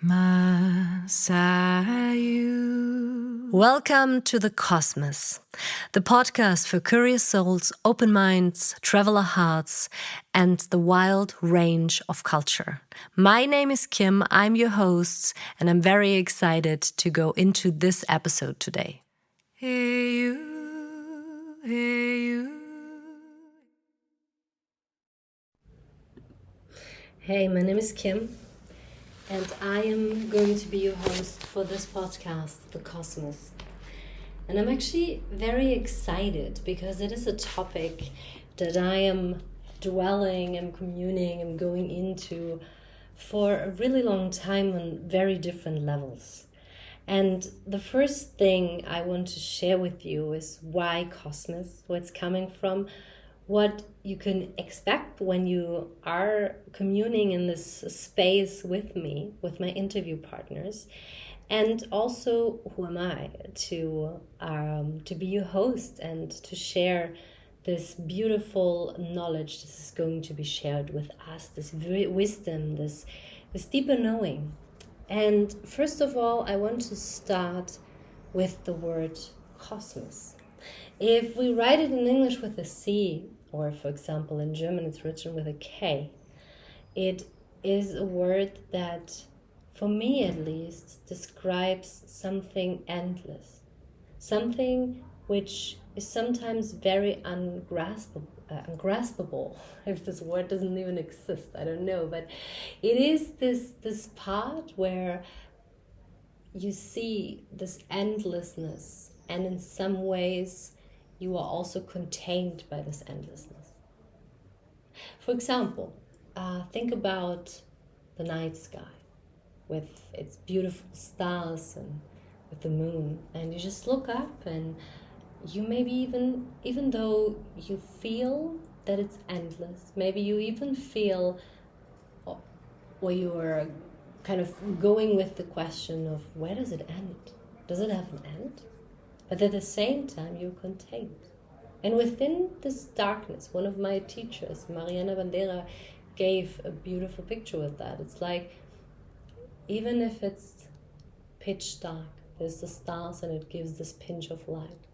Masayu. Welcome to the Cosmos, the podcast for curious souls, open minds, traveler hearts, and the wild range of culture. My name is Kim, I'm your host, and I'm very excited to go into this episode today. Hey you, hey you. Hey, my name is Kim. And I am going to be your host for this podcast, The Cosmos. And I'm actually very excited because it is a topic that I am dwelling and communing and going into for a really long time on very different levels. And the first thing I want to share with you is why Cosmos, where it's coming from, what you can expect when you are communing in this space with me, with my interview partners, and also who am I to be your host and to share this beautiful knowledge. This is going to be shared with us, this wisdom, this deeper knowing. And first of all, I want to start with the word cosmos. If we write it in English with a C, or for example in German it's written with a K, it is a word that, for me at least, describes something endless, something which is sometimes very ungraspable, if this word doesn't even exist, I don't know, but it is this part where you see this endlessness, and in some ways you are also contained by this endlessness. For example, think about the night sky with its beautiful stars and with the moon, and you just look up and you maybe even though you feel that it's endless, maybe you even feel, or you are kind of going with the question of where does it end? Does it have an end? But at the same time, you're contained. And within this darkness, one of my teachers, Mariana Bandera, gave a beautiful picture with that. It's like, even if it's pitch dark, there's the stars and it gives this pinch of light.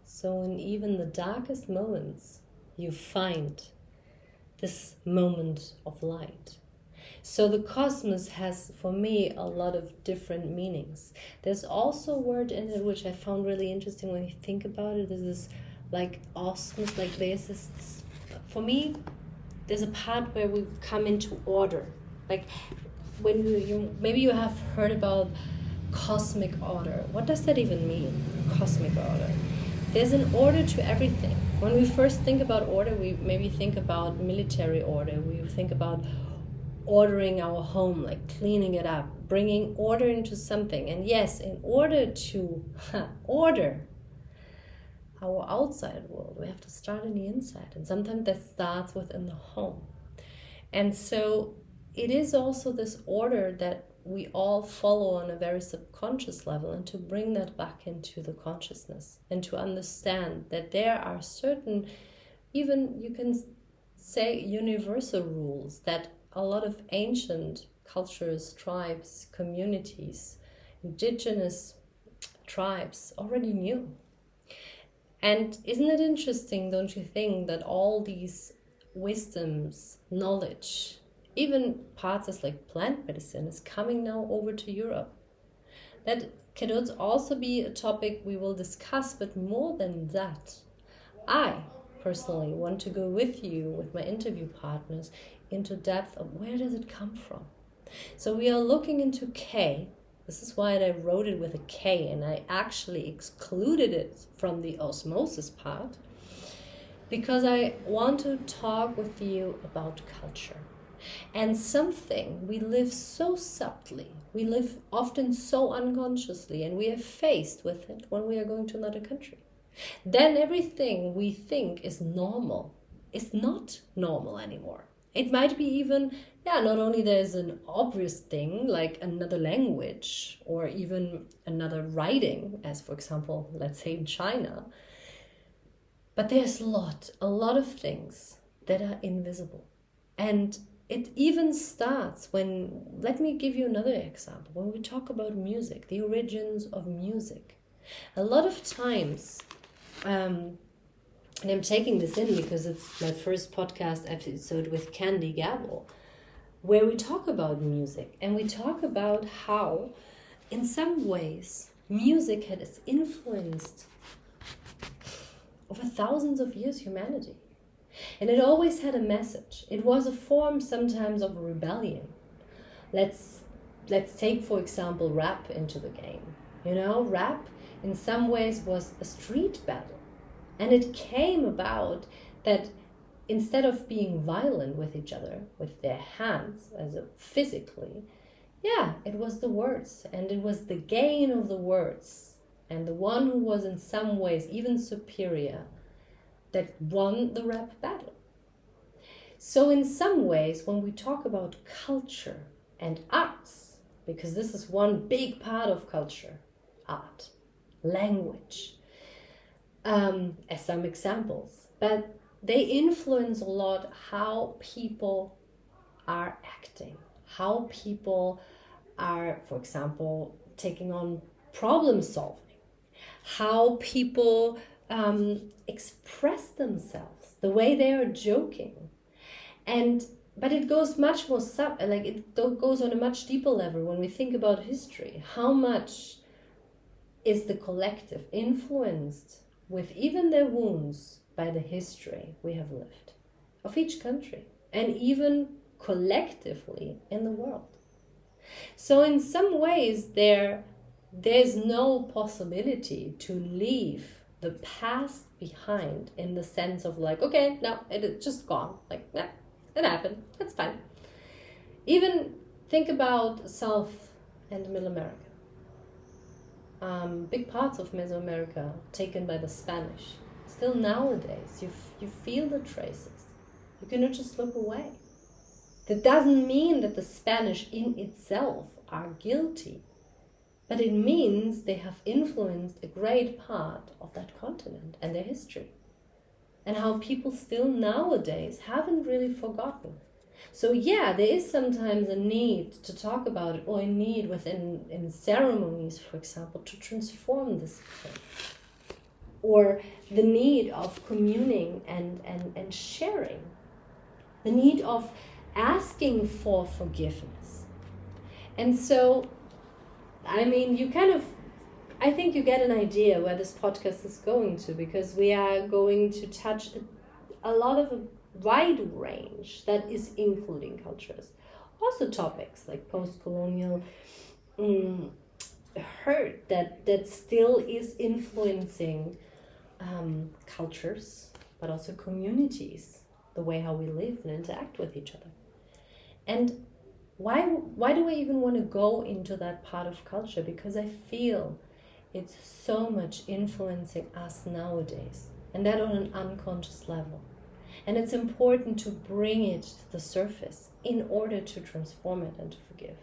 So in even the darkest moments, you find this moment of light. So the cosmos has, for me, a lot of different meanings. There's also a word in it which I found really interesting when you think about it. There's this like osmosis, like there's this, for me, there's a part where we come into order. Like when you maybe you have heard about cosmic order. What does that even mean, cosmic order? There's an order to everything. When we first think about order, we maybe think about military order. We think about ordering our home, like cleaning it up, bringing order into something. And yes, in order to order our outside world, we have to start in the inside. And sometimes that starts within the home. And so it is also this order that we all follow on a very subconscious level, and to bring that back into the consciousness and to understand that there are certain, even you can say universal rules that a lot of ancient cultures, tribes, communities, indigenous tribes already knew. And isn't it interesting, don't you think, that all these wisdoms, knowledge, even parts as like plant medicine is coming now over to Europe? That could also be a topic we will discuss, but more than that, I personally want to go with you, with my interview partners, into depth of where does it come from. So we are looking into K. This is why I wrote it with a K, and I actually excluded it from the osmosis part, because I want to talk with you about culture. And something we live so subtly, we live often so unconsciously, and we are faced with it when we are going to another country. Then everything we think is normal is not normal anymore. It might be even, not only there's an obvious thing like another language or even another writing, as for example, let's say in China, but there's a lot of things that are invisible. And it even starts when, let me give you another example, when we talk about music, the origins of music. A lot of times, and I'm taking this in because it's my first podcast episode with Candy Gabble, where we talk about music, and we talk about how, in some ways, music has influenced over thousands of years humanity. And it always had a message. It was a form sometimes of a rebellion. Let's take, for example, rap into the game. You know, rap in some ways was a street battle. And it came about that instead of being violent with each other, with their hands, physically, it was the words. And it was the gain of the words. And the one who was in some ways even superior that won the rap battle. So in some ways, when we talk about culture and arts, because this is one big part of culture, art, language, as some examples, but they influence a lot how people are acting, how people are, for example, taking on problem solving, how people express themselves, the way they are joking. But it goes much more it goes on a much deeper level when we think about history. How much is the collective influenced with even their wounds by the history we have lived of each country and even collectively in the world? So in some ways there's no possibility to leave the past behind in the sense of like, okay, no, it's just gone. Like, nah, it happened. That's fine. Even think about South and Middle America. Big parts of Mesoamerica taken by the Spanish. Still nowadays, you feel the traces. You cannot just look away. That doesn't mean that the Spanish in itself are guilty. But it means they have influenced a great part of that continent and their history. And how people still nowadays haven't really forgotten. So there is sometimes a need to talk about it, or a need in ceremonies, for example, to transform this thing. Or the need of communing and sharing. The need of asking for forgiveness. And so I mean, I think you get an idea where this podcast is going to, because we are going to touch a lot of a wide range that is including cultures. Also topics like postcolonial hurt that still is influencing cultures, but also communities, the way how we live and interact with each other. And why do I even want to go into that part of culture? Because I feel it's so much influencing us nowadays, and that on an unconscious level. And it's important to bring it to the surface in order to transform it and to forgive.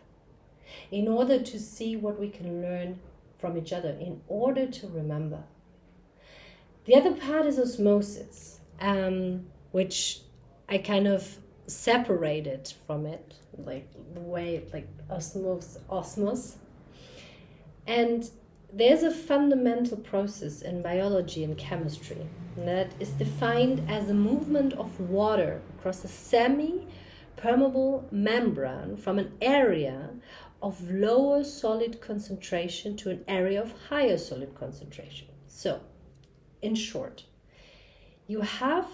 In order to see what we can learn from each other, in order to remember. The other part is osmosis, which I kind of separated from it, like the way, like OSMOS. And there's a fundamental process in biology and chemistry that is defined as a movement of water across a semi-permeable membrane from an area of lower solid concentration to an area of higher solid concentration. So, in short, you have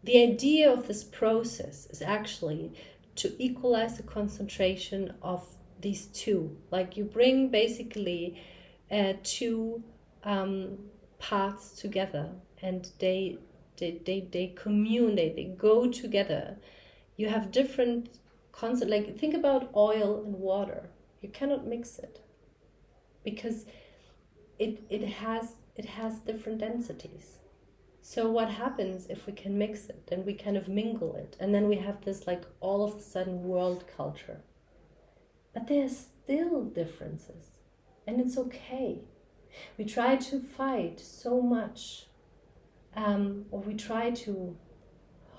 the idea of this process is actually to equalize the concentration of these two. Like you bring basically two parts together, and they commune, they go together. You have different concept. Like think about oil and water. You cannot mix it because it has different densities. So what happens if we can mix it and we kind of mingle it, and then we have this like all of a sudden world culture. But there are still differences, and it's okay. We try to fight so much, or we try to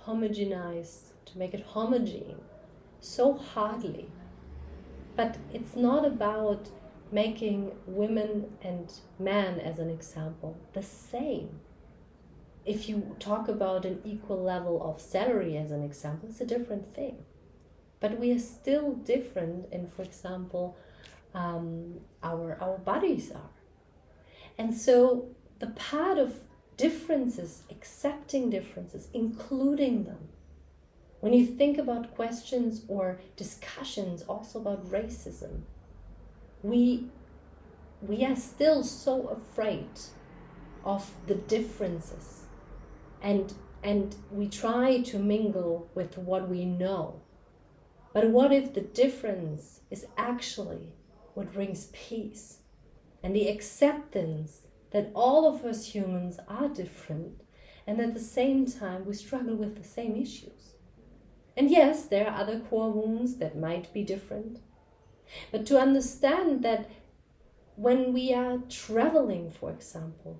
homogenize, to make it homogeneous so hardly. But it's not about making women and men, as an example, the same. If you talk about an equal level of salary, as an example, it's a different thing. But we are still different in, for example, our bodies are. And so the part of differences, accepting differences, including them. When you think about questions or discussions also about racism, we are still so afraid of the differences, and we try to mingle with what we know. But what if the difference is actually what brings peace and the acceptance that all of us humans are different, and at the same time we struggle with the same issues? And yes, there are other core wounds that might be different, but to understand that when we are traveling, for example,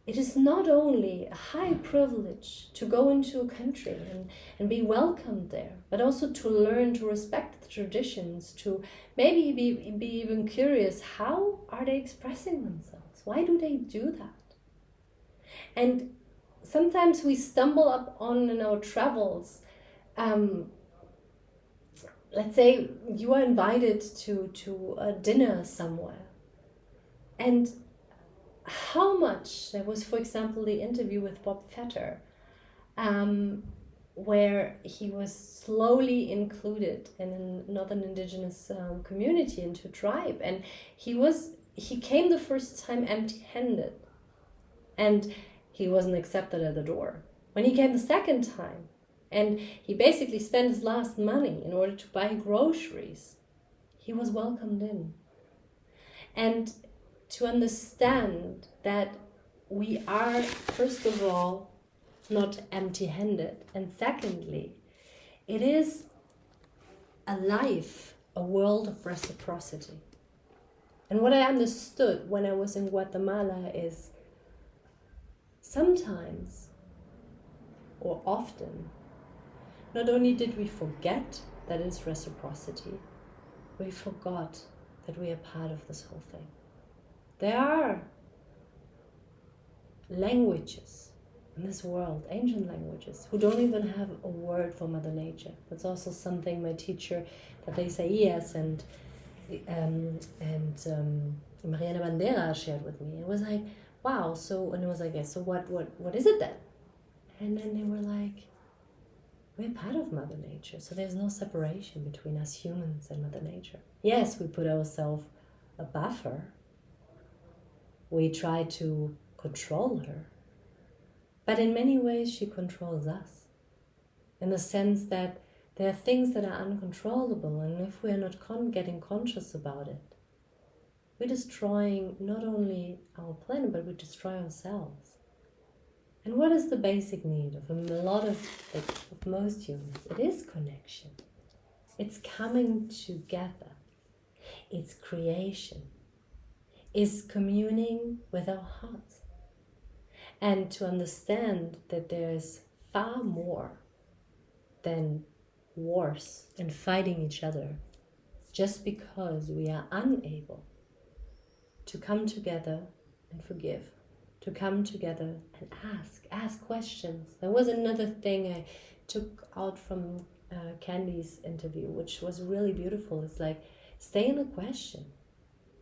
it is not only a high privilege to go into a country and be welcomed there, but also to learn to respect the traditions, to maybe be even curious, how are they expressing themselves? Why do they do that? And sometimes we stumble up on in our travels, let's say you are invited to a dinner somewhere, and how much, there was, for example, the interview with Bob Fetter, where he was slowly included in another indigenous community, into a tribe, and he came the first time empty-handed, and he wasn't accepted at the door. When he came the second time, and he basically spent his last money in order to buy groceries, he was welcomed in. And to understand that we are, first of all, not empty-handed, and secondly, it is a life, a world of reciprocity. And what I understood when I was in Guatemala is sometimes, or often, not only did we forget that it's reciprocity, we forgot that we are part of this whole thing. There are languages in this world, ancient languages, who don't even have a word for Mother Nature. That's also something my teacher, Tata Isaías, and Mariana Bandera shared with me. It was like, wow, so, and it was like, yeah, so what is it then? And then they were like, we're part of Mother Nature, so there's no separation between us humans and Mother Nature. Yes, we put ourselves a buffer. We try to control her. But in many ways, she controls us. In the sense that there are things that are uncontrollable, and if we are not getting conscious about it, we're destroying not only our planet, but we destroy ourselves. And what is the basic need of of most humans? It is connection. It's coming together. It's creation. It's communing with our hearts. And to understand that there's far more than wars and fighting each other just because we are unable to come together and forgive, to come together and ask questions. There was another thing I took out from Candy's interview, which was really beautiful. It's like, stay in the question,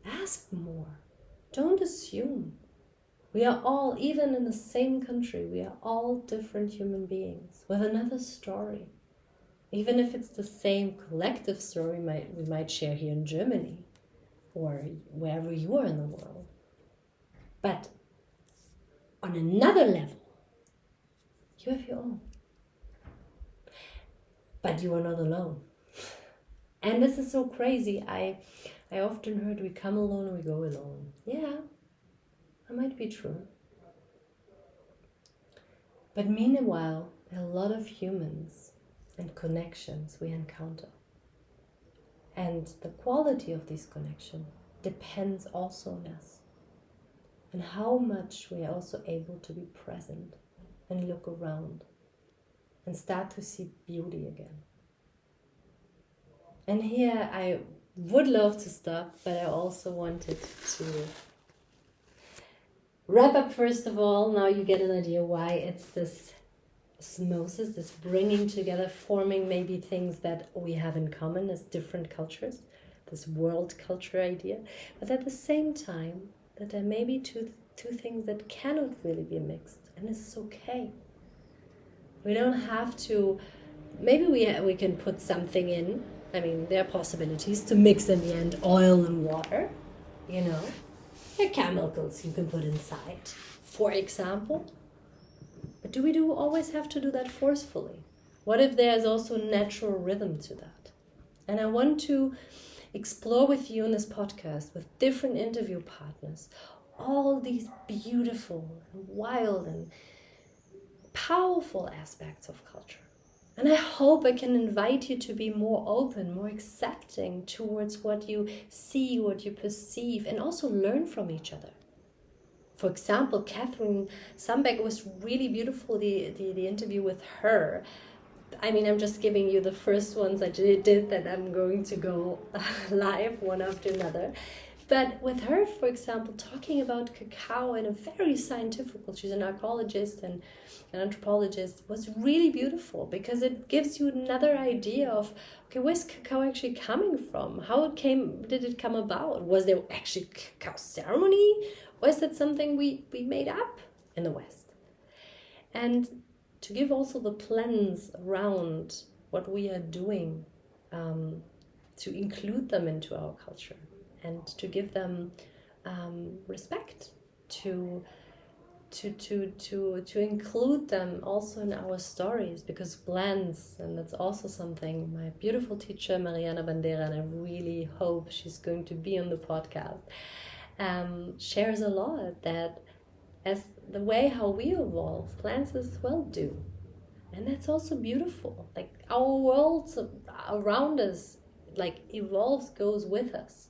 ask more, don't assume. We are all, even in the same country, we are all different human beings with another story. Even if it's the same collective story we might share here in Germany or wherever you are in the world. But on another level, you have your own. But you are not alone. And this is so crazy. I often heard we come alone and we go alone. Yeah, that might be true. But meanwhile, there are a lot of humans and connections we encounter. And the quality of these connections depends also on us. And how much we are also able to be present and look around and start to see beauty again. And here I would love to stop, but I also wanted to wrap up first of all. Now you get an idea why it's this osmosis, this bringing together, forming maybe things that we have in common as different cultures, this world culture idea. But at the same time, that there may be two things that cannot really be mixed, and this is okay. We don't have to, maybe we can put something in. I mean, there are possibilities to mix in the end oil and water, you know. There are chemicals you can put inside, for example. But do we always have to do that forcefully? What if there's also natural rhythm to that? And I want to explore with you in this podcast, with different interview partners, all these beautiful and wild and powerful aspects of culture. And I hope I can invite you to be more open, more accepting towards what you see, what you perceive, and also learn from each other. For example, Catherine Sambeck was really beautiful, the interview with her. I mean, I'm just giving you the first ones I did that I'm going to go live one after another. But with her, for example, talking about cacao in a very scientific, she's an archaeologist and an anthropologist, was really beautiful because it gives you another idea of, okay, where's cacao actually coming from? Did it come about? Was there actually cacao ceremony? Or is that something we made up in the West? And to give also the plans around what we are doing, to include them into our culture. And to give them respect, to include them also in our stories, because blends, and that's also something my beautiful teacher Mariana Bandera, and I really hope she's going to be on the podcast, shares a lot, that as the way how we evolve, plants as well do. And that's also beautiful. Like our world around us, like evolves, goes with us.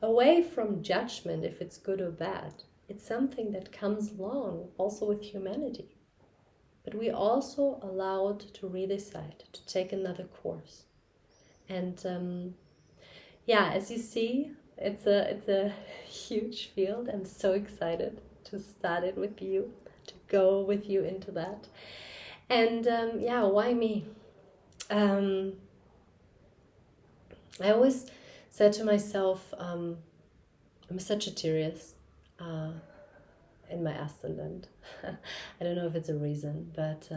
Away from judgment if it's good or bad. It's something that comes along also with humanity. But we also allowed to redecide, to take another course. And as you see, it's a huge field. I'm so excited to start it with you, to go with you into that. And why me? I always said to myself, I'm a Sagittarius in my ascendant. I don't know if it's a reason, but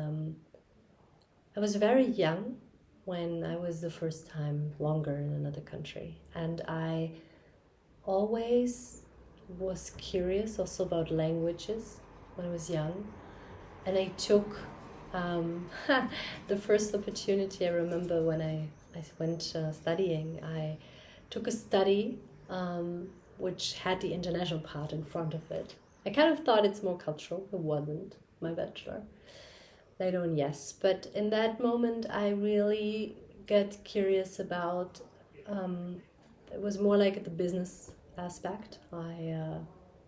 I was very young when I was the first time longer in another country. And I always was curious also about languages when I was young. And I took the first opportunity, I remember when I went studying, I took a study which had the international part in front of it. I kind of thought it's more cultural. It wasn't my bachelor. Later on, yes. But in that moment, I really got curious about, it was more like the business aspect. I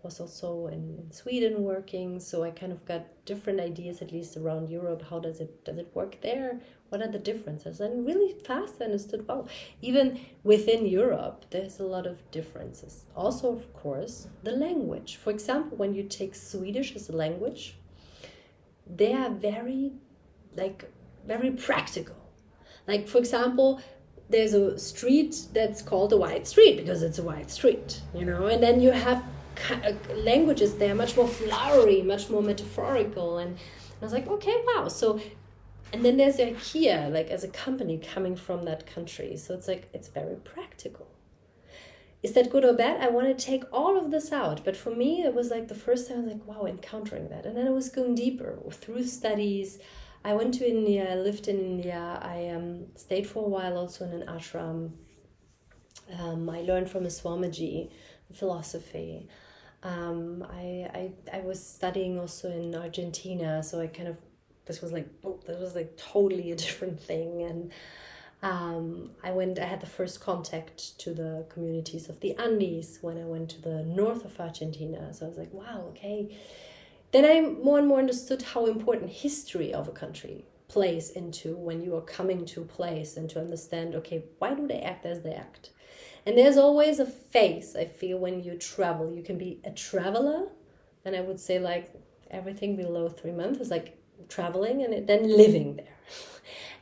was also in Sweden working, so I kind of got different ideas, at least around Europe. How does it work there? What are the differences? And really fast I understood, wow, even within Europe, there's a lot of differences. Also, of course, the language. For example, when you take Swedish as a language, they are very practical. Like, for example, there's a street that's called a wide street because it's a wide street, and then you have languages that are much more flowery, much more metaphorical, and I was like, okay, wow. So, and then there's IKEA, like as a company coming from that country, so it's like it's very practical. Is that good or bad? I want to take all of this out, but for me it was like the first time I was like, wow, encountering that. And then I was going deeper through studies. I went to India, I lived in India, I stayed for a while also in an ashram. I learned from a Swamiji philosophy. I was studying also in Argentina, so I kind of, this was like totally a different thing. And I had the first contact to the communities of the Andes when I went to the north of Argentina. So I was like, wow, okay, then I more and more understood how important history of a country plays into when you are coming to a place, and to understand, okay, why do they act as they act? And there's always a phase, I feel, when you travel. You can be a traveler, and I would say like everything below 3 months is like traveling, and then living there.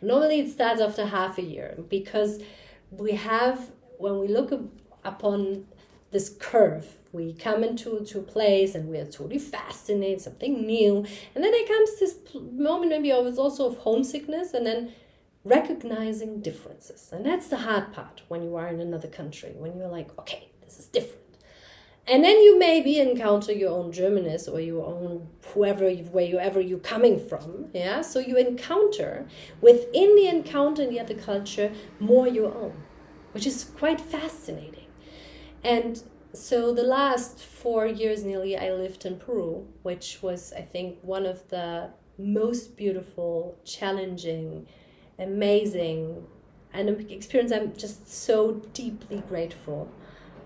Normally it starts after half a year, because we have, when we look upon this curve, we come into a place and we are totally fascinated, something new, and then there comes this moment maybe also of homesickness, and then recognizing differences. And that's the hard part when you are in another country, when you're like, okay, this is different. And then you maybe encounter your own Germanness, or your own wherever you're coming from. Yeah, so you encounter within the encounter in the other culture more your own, which is quite fascinating. And so the last 4 years nearly, I lived in Peru, which was, I think, one of the most beautiful, challenging, amazing, and an experience I'm just so deeply grateful.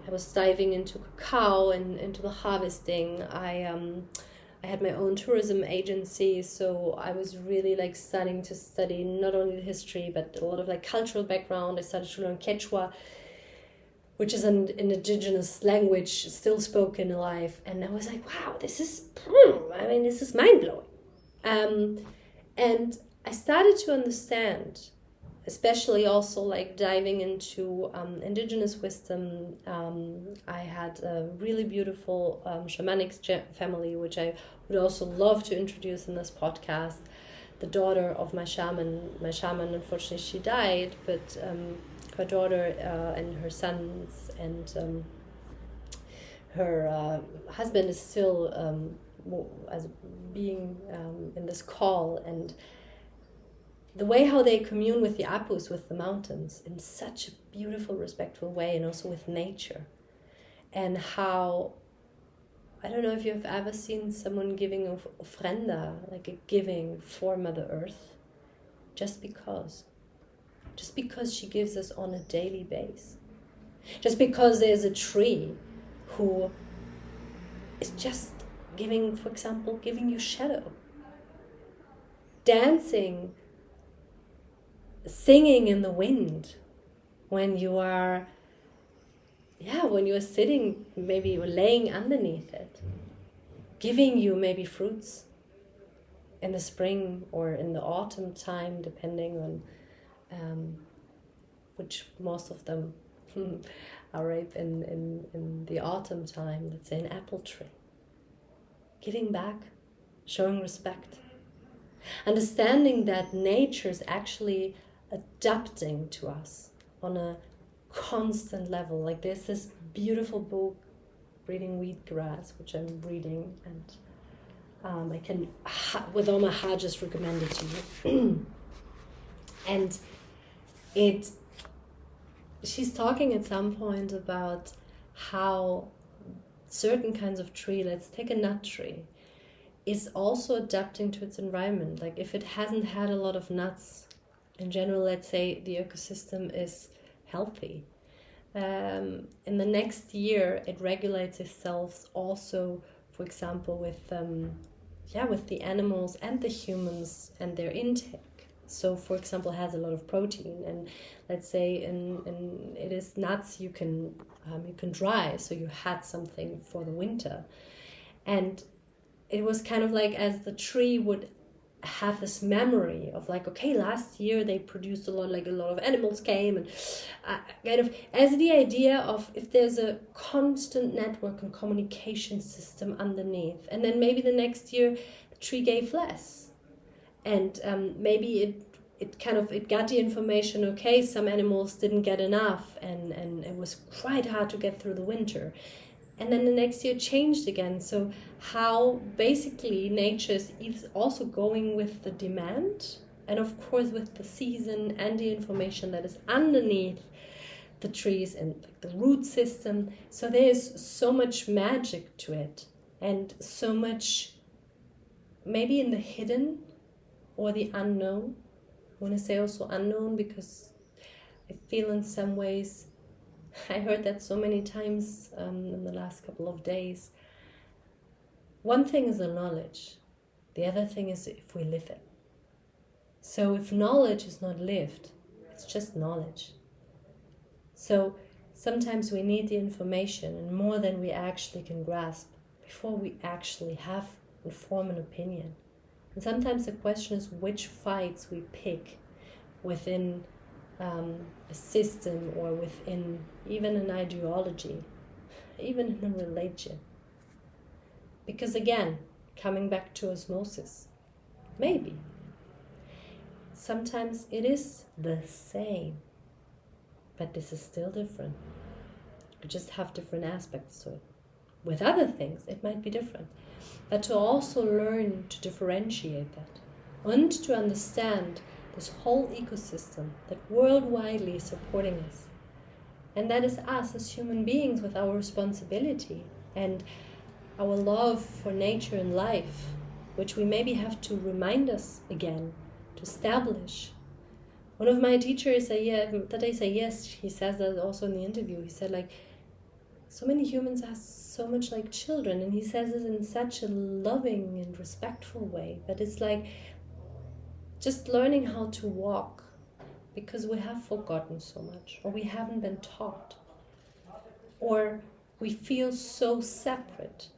I was diving into cacao and into the harvesting. I had my own tourism agency, so I was really like starting to study not only the history but a lot of like cultural background. I started to learn Quechua, which is an indigenous language still spoken alive, and I was like, wow, this is mind-blowing. And I started to understand, especially also like diving into indigenous wisdom. I had a really beautiful shamanic family, which I would also love to introduce in this podcast. The daughter of my shaman, unfortunately she died, but her daughter and her sons and her husband is still as being in this call, and the way how they commune with the apus, with the mountains, in such a beautiful, respectful way, and also with nature. And how, I don't know if you've ever seen someone giving ofrenda, like a giving for Mother Earth, just because she gives us on a daily basis. Just because there's a tree who is just giving, for example, giving you shadow. Dancing, singing in the wind when you are sitting, maybe you're laying underneath it, giving you maybe fruits in the spring or in the autumn time, depending on which most of them are ripe in the autumn time. Let's say an apple tree, giving back, showing respect, understanding that nature is actually adapting to us on a constant level. Like there's this beautiful book, Breeding Wheatgrass, which I'm reading, and I can with all my heart just recommend it to you. And she's talking at some point about how certain kinds of tree, let's take a nut tree, is also adapting to its environment. Like if it hasn't had a lot of nuts, in general, let's say the ecosystem is healthy. In the next year, it regulates itself also, for example, with the animals and the humans and their intake. So, for example, it has a lot of protein, and let's say it is nuts you can dry, so you had something for the winter, and it was kind of like as the tree would have this memory of like, okay, last year they produced a lot of animals came, and kind of as the idea of if there's a constant network and communication system underneath, and then maybe the next year the tree gave less, and maybe it got the information, okay, some animals didn't get enough, and it was quite hard to get through the winter. And then the next year changed again. So how basically nature is also going with the demand, and of course with the season and the information that is underneath the trees and the root system. So there is so much magic to it, and so much maybe in the hidden or the unknown. I want to say also unknown, because I feel in some ways, I heard that so many times in the last couple of days, one thing is the knowledge. The other thing is if we live it. So if knowledge is not lived, it's just knowledge. So sometimes we need the information and more than we actually can grasp before we actually have and form an opinion. And sometimes the question is which fights we pick within a system or within even an ideology, even in a religion. Because again, coming back to osmosis, maybe sometimes it is the same, but this is still different. We just have different aspects to it. With other things, it might be different. But to also learn to differentiate that and to understand this whole ecosystem that worldwidely is supporting us. And that is us as human beings with our responsibility and our love for nature and life, which we maybe have to remind us again, to establish. One of my teachers, he says that also in the interview, he said like, so many humans are so much like children, and he says this in such a loving and respectful way, that it's like just learning how to walk, because we have forgotten so much, or we haven't been taught, or we feel so separate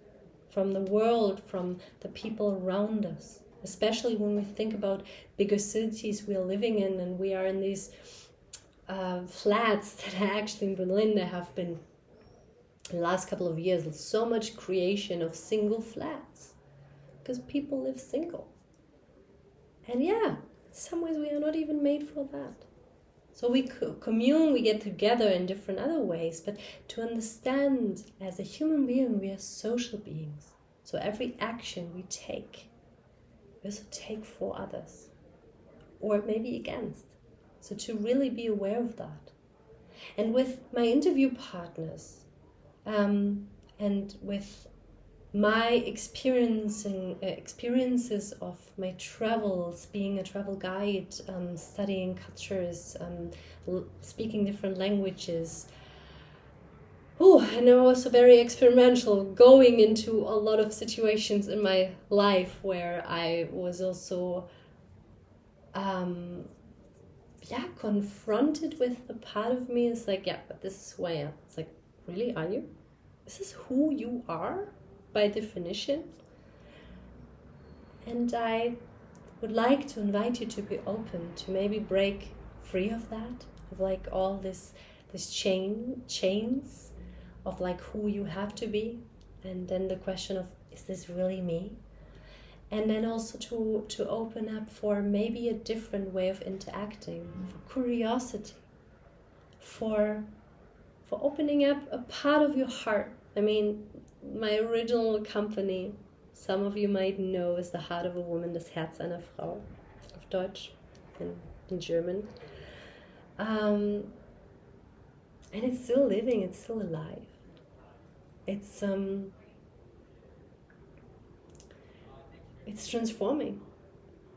from the world, from the people around us, especially when we think about bigger cities we are living in, and we are in these flats that actually in Berlin there have been in the last couple of years so much creation of single flats because people live single. And yeah, in some ways we are not even made for that. So we commune, we get together in different other ways, but to understand as a human being, we are social beings. So every action we also take for others, or maybe against. So to really be aware of that. And with my interview partners, and with my experiences of my travels, being a travel guide, studying cultures, speaking different languages. And I was very experimental, going into a lot of situations in my life where I was also confronted with the part of me. It's like, yeah, but this is who I am. It's like, really, are you? Is this who you are by definition? And I would like to invite you to be open to maybe break free of that, of like all this chains of like who you have to be, and then the question of, is this really me? And then also to open up for maybe a different way of interacting, for curiosity, for opening up a part of your heart. I mean, my original company, some of you might know, is the heart of a woman, das Herz einer Frau, auf Deutsch, in German. And it's still living, it's still alive. It's transforming.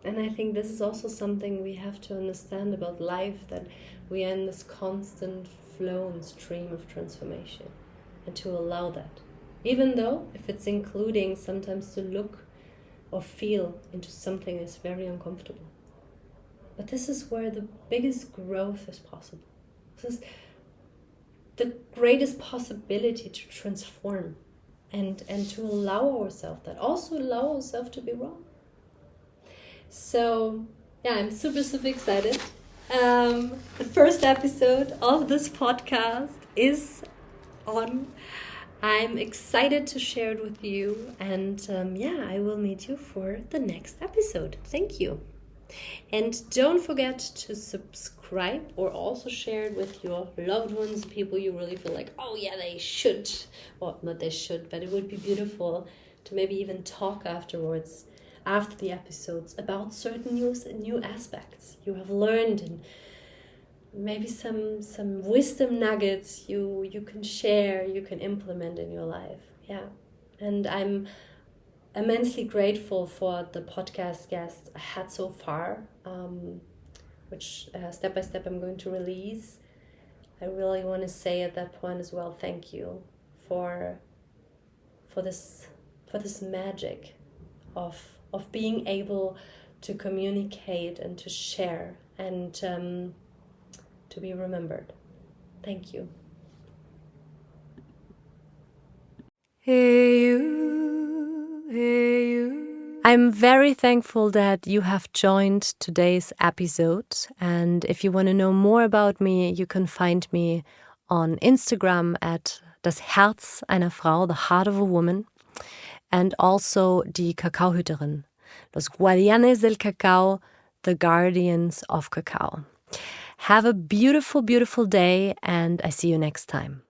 And I think this is also something we have to understand about life, that we are in this constant flow and stream of transformation, and to allow that, even though if it's including sometimes to look or feel into something is very uncomfortable. But this is where the biggest growth is possible. This is the greatest possibility to transform and to allow ourselves that, also allow ourselves to be wrong. So yeah, I'm super excited. The first episode of this podcast is on. I'm excited to share it with you, and I will meet you for the next episode. Thank you. And don't forget to subscribe, or also share it with your loved ones, people you really feel like, oh yeah, they should, or not they should, but it would be beautiful to maybe even talk afterwards, after the episodes, about certain new aspects you have learned, and maybe some wisdom nuggets you can share, you can implement in your life. Yeah. And I'm immensely grateful for the podcast guests I had so far, which step by step I'm going to release. I really want to say at that point as well, thank you for this this magic of being able to communicate and to share and to be remembered. Thank you. Hey you, hey you. I'm very thankful that you have joined today's episode. And if you want to know more about me, you can find me on Instagram at das Herz einer Frau, the heart of a woman, and also die Kakaohüterin, los guardianes del cacao, the guardians of cacao. Have a beautiful, beautiful day, and I see you next time.